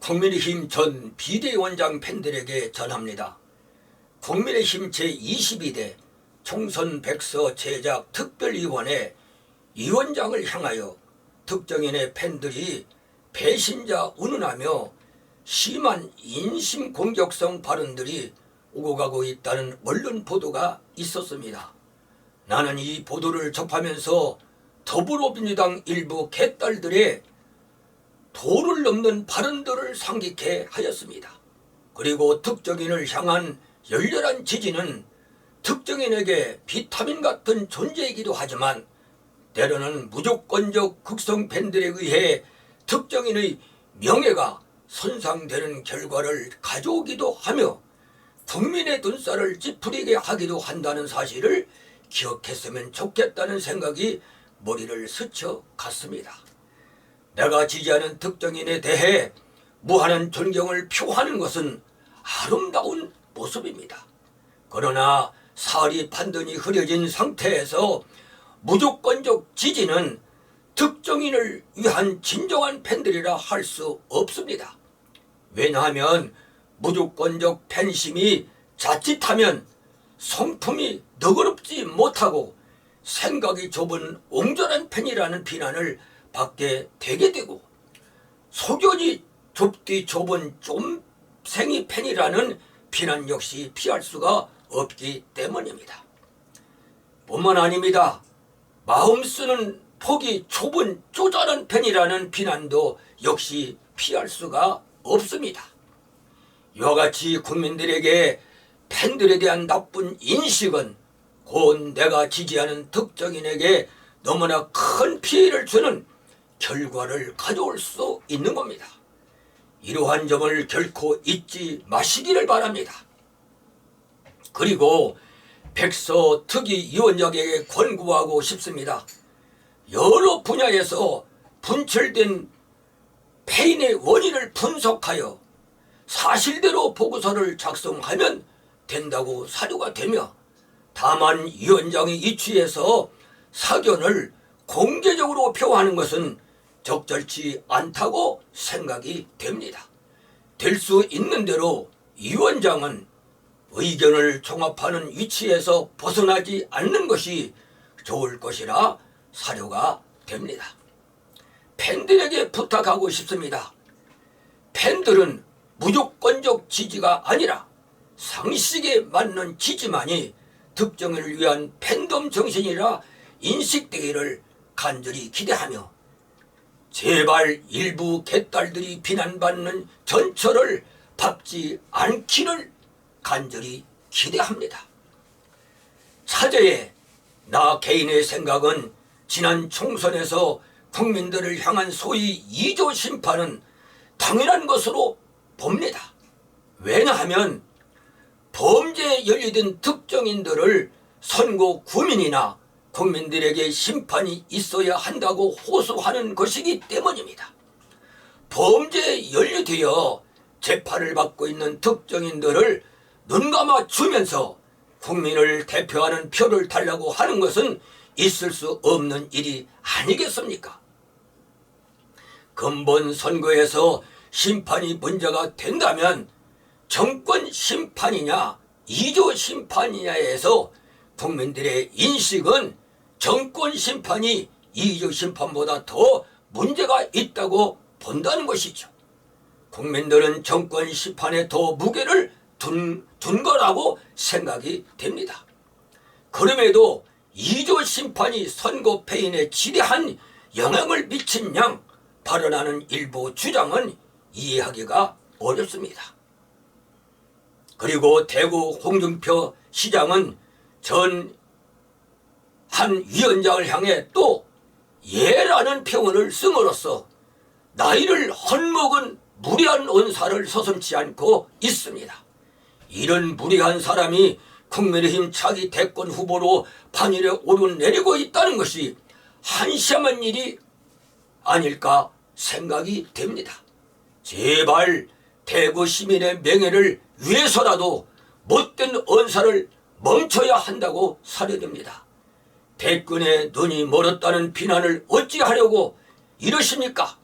국민의힘 전 비대위원장 팬들에게 전합니다. 국민의힘 제22대 총선 백서 제작 특별위원회 위원장을 향하여 특정인의 팬들이 배신자 운운하며 심한 인신 공격성 발언들이 오고 가고 있다는 언론 보도가 있었습니다. 나는 이 보도를 접하면서 더불어민주당 일부 개딸들의 도를 넘는 발언들을 상기케 하였습니다. 그리고 특정인을 향한 열렬한 지지는 특정인에게 비타민 같은 존재이기도 하지만 때로는 무조건적 극성 팬들에 의해 특정인의 명예가 손상되는 결과를 가져오기도 하며 국민의 눈살을 찌푸리게 하기도 한다는 사실을 기억했으면 좋겠다는 생각이 머리를 스쳐갔습니다. 내가 지지하는 특정인에 대해 무한한 존경을 표하는 것은 아름다운 모습입니다. 그러나 살이 반드니 흐려진 상태에서 무조건적 지지는 특정인을 위한 진정한 팬들이라 할 수 없습니다. 왜냐하면 무조건적 팬심이 자칫하면 성품이 너그럽지 못하고 생각이 좁은 옹졸한 팬이라는 비난을 받게 되게 되고 소견이 좁디 좁은 쫌생이 팬이라는 비난 역시 피할 수가 없기 때문입니다. 뿐만 아닙니다. 마음 쓰는 폭이 좁은 쪼잔한 팬이라는 비난도 역시 피할 수가 없습니다. 이와 같이 국민들에게 팬들에 대한 나쁜 인식은 곧 내가 지지하는 특정인에게 너무나 큰 피해를 주는 결과를 가져올 수 있는 겁니다. 이러한 점을 결코 잊지 마시기를 바랍니다. 그리고 백서 특위위원장에게 권고하고 싶습니다. 여러 분야에서 분출된 패인의 원인을 분석하여 사실대로 보고서를 작성하면 된다고 사료가 되며 다만 위원장이 이취해서 사견을 공개적으로 표하는 것은 적절치 않다고 생각이 됩니다. 될 수 있는 대로 위원장은 의견을 종합하는 위치에서 벗어나지 않는 것이 좋을 것이라 사료가 됩니다. 팬들에게 부탁하고 싶습니다. 팬들은 무조건적 지지가 아니라 상식에 맞는 지지만이 특정을 위한 팬덤 정신이라 인식되기를 간절히 기대하며 제발 일부 개딸들이 비난받는 전철을 밟지 않기를 간절히 기대합니다. 차제에 나 개인의 생각은 지난 총선에서 국민들을 향한 소위 2조 심판은 당연한 것으로 봅니다. 왜냐하면 범죄에 연루된 특정인들을 선거 구민이나 국민들에게 심판이 있어야 한다고 호소하는 것이기 때문입니다. 범죄에 연루되어 재판을 받고 있는 특정인들을 눈감아 주면서 국민을 대표하는 표를 달라고 하는 것은 있을 수 없는 일이 아니겠습니까? 근본 선거에서 심판이 문제가 된다면 정권 심판이냐 2조 심판이냐에서 국민들의 인식은 정권 심판이 2조 심판보다 더 문제가 있다고 본다는 것이죠. 국민들은 정권 심판에 더 무게를 둔 거라고 생각이 됩니다. 그럼에도 2조 심판이 선거 패인에 지대한 영향을 미친 양 발언하는 일부 주장은 이해하기가 어렵습니다. 그리고 대구 홍준표 시장은 전 한 위원장을 향해 또 예라는 표현을 쓴으로써 나이를 헛먹은 무례한 언사를 서슴지 않고 있습니다. 이런 무례한 사람이 국민의힘 차기 대권 후보로 판일에 오르내리고 있다는 것이 한심한 일이 아닐까 생각이 됩니다. 제발 대구 시민의 명예를 위해서라도 못된 언사를 멈춰야 한다고 사료됩니다. 대권에 눈이 멀었다는 비난을 어찌하려고 이러십니까?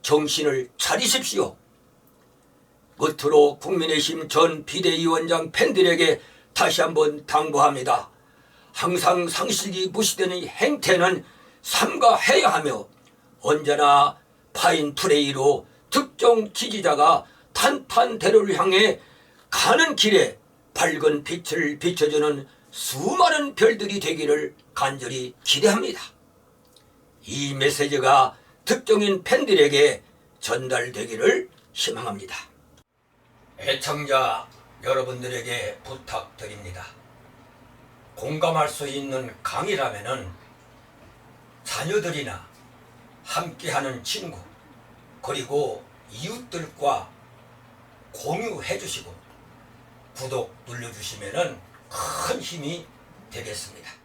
정신을 차리십시오. 끝으로 국민의힘 전 비대위원장 팬들에게 다시 한번 당부합니다. 항상 상식이 무시되는 행태는 삼가해야 하며 언제나 파인플레이로 특정 지지자가 탄탄대로를 향해 가는 길에 밝은 빛을 비춰주는 수많은 별들이 되기를 간절히 기대합니다. 이 메시지가 특정인 팬들에게 전달되기를 희망합니다. 애청자 여러분들에게 부탁드립니다. 공감할 수 있는 강의라면은 자녀들이나 함께하는 친구 그리고 이웃들과 공유해 주시고 구독 눌러주시면은 큰 힘이 되겠습니다.